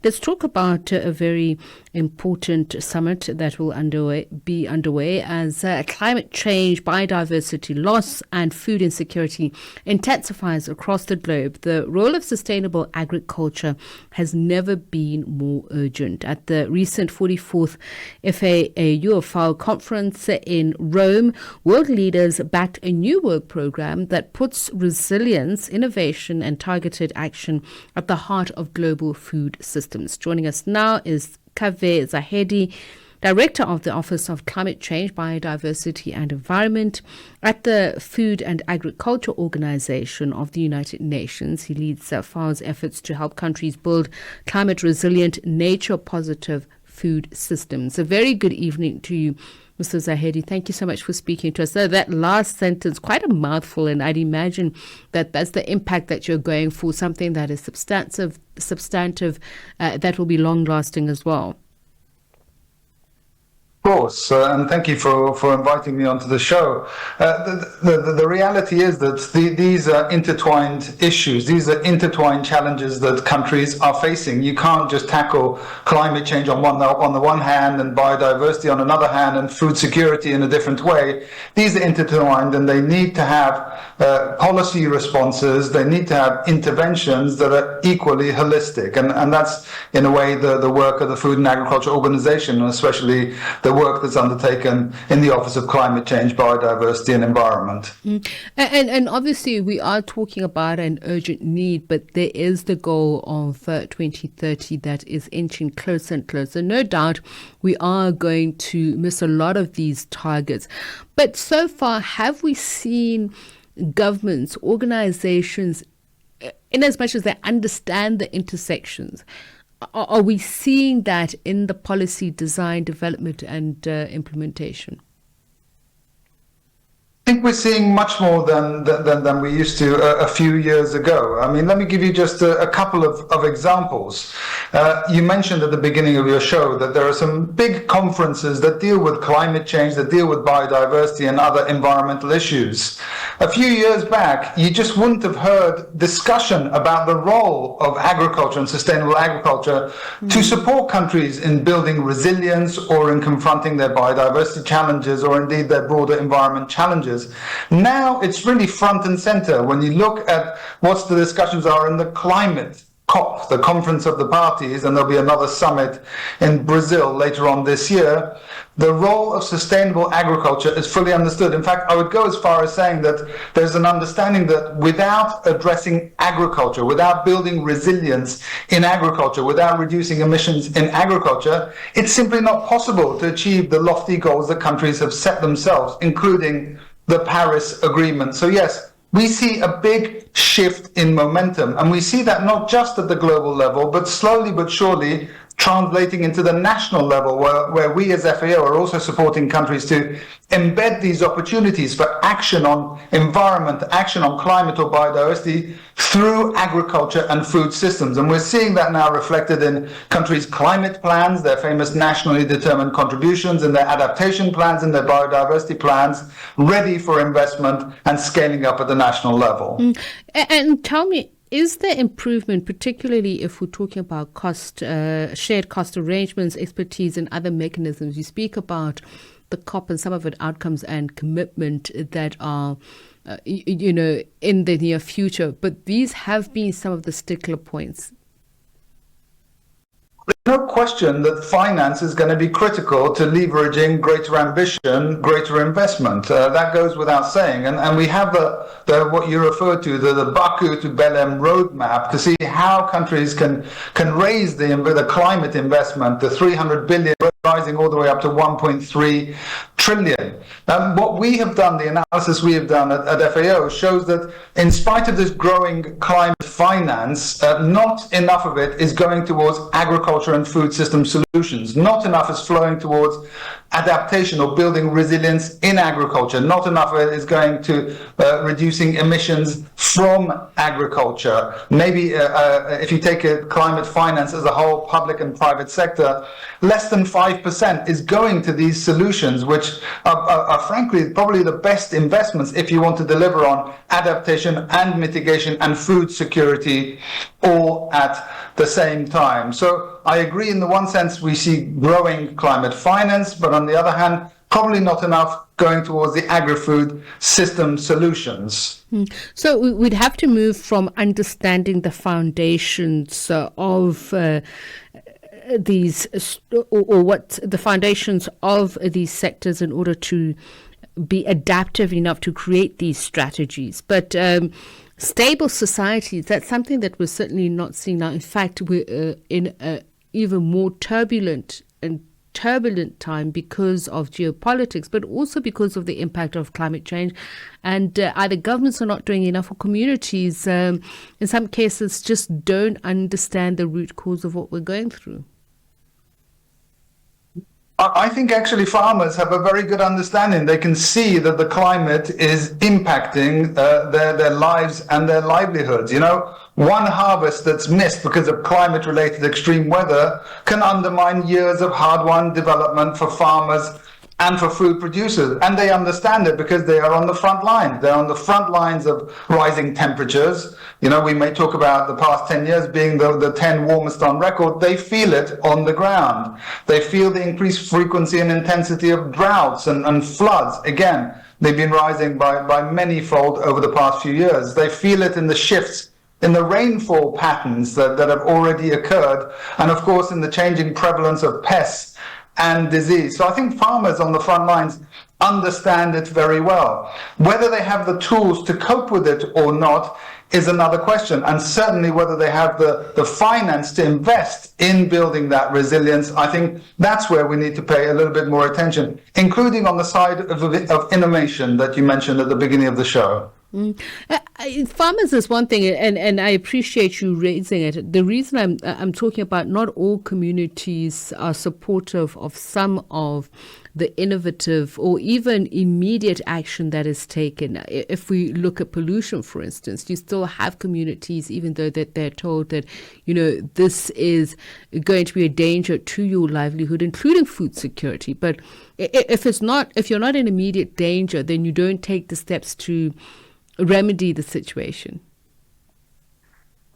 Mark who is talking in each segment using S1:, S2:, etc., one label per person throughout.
S1: Let's talk about a very important summit that will be underway as climate change, biodiversity loss and food insecurity intensifies across the globe. The role of sustainable agriculture has never been more urgent. At the recent 44th FAO Conference in Rome, world leaders backed a new work program that puts resilience, innovation and targeted action at the heart of global food systems. Joining us now is Kaveh Zahedi, Director of the Office of Climate Change, Biodiversity and Environment at the Food and Agriculture Organization of the United Nations. He leads FAO's efforts to help countries build climate-resilient, nature-positive food systems. A very good evening to you, Mr. Zahedi. Thank you so much for speaking to us. So that last sentence, quite a mouthful, and I'd imagine that that's the impact that you're going for, something that is substantive, that will be long-lasting as well.
S2: Of course, and thank you for inviting me onto the show. The reality is that these are intertwined issues. These are intertwined challenges that countries are facing. You can't just tackle climate change on the one hand and biodiversity on another hand and food security in a different way. These are intertwined and they need to have policy responses. They need to have interventions that are equally holistic. And that's, in a way, the work of the Food and Agriculture Organization, especially the work that's undertaken in the Office of Climate Change, Biodiversity and Environment.
S1: And obviously we are talking about an urgent need, but there is the goal of 2030 that is inching closer and closer. No doubt we are going to miss a lot of these targets. But so far, have we seen governments, organizations, in as much as they understand the intersections, are we seeing that in the policy design, development and implementation?
S2: I think we're seeing much more than we used to a few years ago. I mean, let me give you just a couple of examples. You mentioned at the beginning of your show that there are some big conferences that deal with climate change, that deal with biodiversity and other environmental issues. A few years back, you just wouldn't have heard discussion about the role of agriculture and sustainable agriculture to support countries in building resilience or in confronting their biodiversity challenges or indeed their broader environment challenges. Now it's really front and center when you look at what the discussions are in the climate COP, the Conference of the Parties, and there'll be another summit in Brazil later on this year. The role of sustainable agriculture is fully understood. In fact, I would go as far as saying that there's an understanding that without addressing agriculture, without building resilience in agriculture, without reducing emissions in agriculture, it's simply not possible to achieve the lofty goals that countries have set themselves, including the Paris Agreement. So yes, we see a big shift in momentum, and we see that not just at the global level, but slowly but surely translating into the national level, where we as FAO are also supporting countries to embed these opportunities for action on environment, action on climate or biodiversity through agriculture and food systems. And we're seeing that now reflected in countries' climate plans, their famous nationally determined contributions, and their adaptation plans and their biodiversity plans, ready for investment and scaling up at the national level.
S1: And tell me, is there improvement, particularly if we're talking about cost, shared cost arrangements, expertise and other mechanisms? You speak about the COP and some of its outcomes and commitment that are, in the near future, but these have been some of the stickler points.
S2: There's no question that finance is going to be critical to leveraging greater ambition, greater investment. That goes without saying. And we have the what you referred to, the Baku to Belém roadmap to see how countries can raise the climate investment, the 300 billion rising all the way up to 1.3 trillion. What we have done, the analysis we have done at FAO shows that in spite of this growing climate finance, not enough of it is going towards agriculture and food system solutions. Not enough is flowing towards adaptation or building resilience in agriculture. Not enough of it is going to reducing emissions from agriculture. Maybe if you take climate finance as a whole, public and private sector, less than 5% 98% is going to these solutions, which are frankly probably the best investments if you want to deliver on adaptation and mitigation and food security all at the same time. So I agree, in the one sense we see growing climate finance, but on the other hand, probably not enough going towards the agri-food system solutions.
S1: So we'd have to move from understanding the foundations of these, or what the foundations of these sectors, in order to be adaptive enough to create these strategies. But stable societies, that's something that we're certainly not seeing now. In fact, we're in a even more turbulent time because of geopolitics, but also because of the impact of climate change. And either governments are not doing enough, or communities, in some cases, just don't understand the root cause of what we're going through.
S2: I think actually farmers have a very good understanding. They can see that the climate is impacting their lives and their livelihoods. One harvest that's missed because of climate-related extreme weather can undermine years of hard-won development for farmers and for food producers. And they understand it because they are on the front line. They're on the front lines of rising temperatures. We may talk about the past 10 years being the 10 warmest on record. They feel it on the ground. They feel the increased frequency and intensity of droughts and floods. Again, they've been rising by many-fold over the past few years. They feel it in the shifts in the rainfall patterns that have already occurred, and of course in the changing prevalence of pests and disease. So I think farmers on the front lines understand it very well. Whether they have the tools to cope with it or not is another question, and certainly whether they have the finance to invest in building that resilience. I think that's where we need to pay a little bit more attention, including on the side of innovation that you mentioned at the beginning of the show.
S1: Farmers is one thing, and I appreciate you raising it. The reason I'm talking about, not all communities are supportive of some of the innovative or even immediate action that is taken. If we look at pollution, for instance, you still have communities, even though that they're told that, this is going to be a danger to your livelihood, including food security. But if you're not in immediate danger, then you don't take the steps to remedy the situation.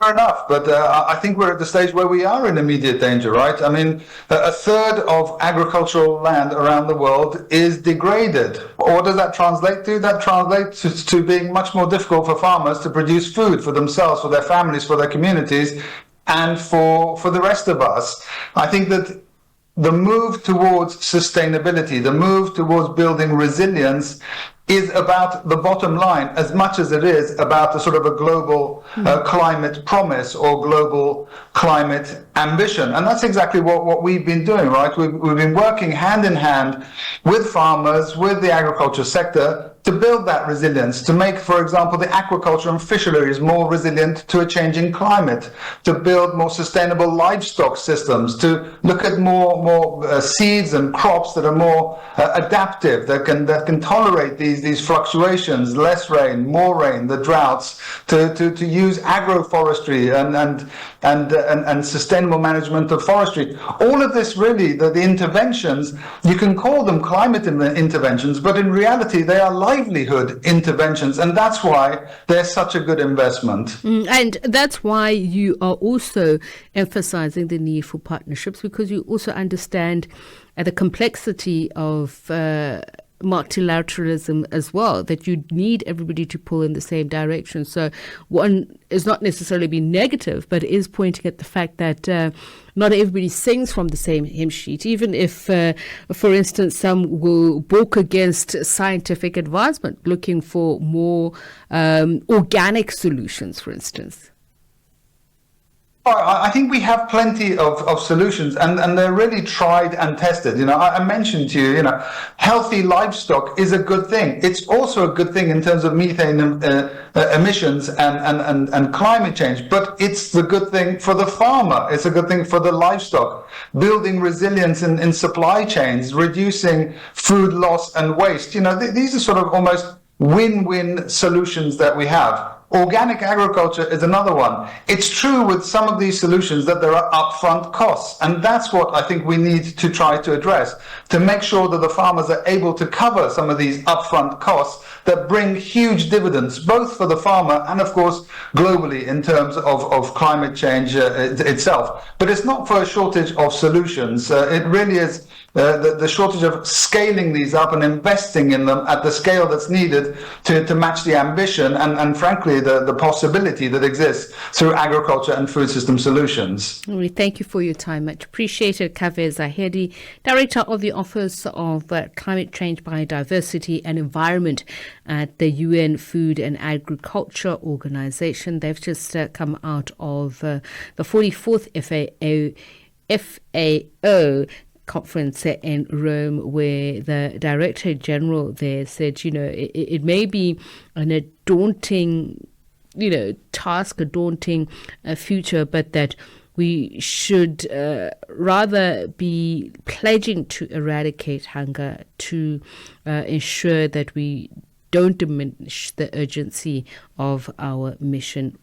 S2: Fair enough, but I think we're at the stage where we are in immediate danger, right? I mean, a third of agricultural land around the world is degraded. What does that translate to? That translates to being much more difficult for farmers to produce food for themselves, for their families, for their communities, and for the rest of us. I think that the move towards sustainability, the move towards building resilience, is about the bottom line as much as it is about a sort of a global climate promise or global climate ambition. And that's exactly what we've been doing, right? We've been working hand in hand with farmers, with the agriculture sector, to build that resilience, to make, for example, the aquaculture and fisheries more resilient to a changing climate, to build more sustainable livestock systems, to look at more seeds and crops that are more adaptive, that can tolerate these fluctuations, less rain, more rain, the droughts, to use agroforestry and sustainable management of forestry. All of this really, the interventions, you can call them climate interventions, but in reality they are livelihood interventions, and that's why they're such a good investment.
S1: And that's why you are also emphasizing the need for partnerships, because you also understand the complexity of multilateralism as well, that you need everybody to pull in the same direction. So one is not necessarily being negative, but is pointing at the fact that not everybody sings from the same hymn sheet, even if, for instance, some will balk against scientific advancement, looking for more organic solutions, for instance.
S2: I think we have plenty of solutions, and they're really tried and tested. I mentioned to you, healthy livestock is a good thing. It's also a good thing in terms of methane emissions and climate change, but it's the good thing for the farmer. It's a good thing for the livestock. Building resilience in supply chains, reducing food loss and waste. These are sort of almost win-win solutions that we have. Organic agriculture is another one. It's true with some of these solutions that there are upfront costs, and that's what I think we need to try to address, to make sure that the farmers are able to cover some of these upfront costs that bring huge dividends, both for the farmer and, of course, globally in terms of climate change itself. But it's not for a shortage of solutions. It really is the shortage of scaling these up and investing in them at the scale that's needed to match the ambition and frankly, the possibility that exists through agriculture and food system solutions.
S1: We thank you for your time. Much appreciated. Kaveh Zahedi, Director of the Office of Climate Change, Biodiversity and Environment at the UN Food and Agriculture Organization. They've just come out of the 44th FAO Conference in Rome, where the Director General there said, it may be a daunting, task, a daunting future, but that we should rather be pledging to eradicate hunger, to ensure that we don't diminish the urgency of our mission.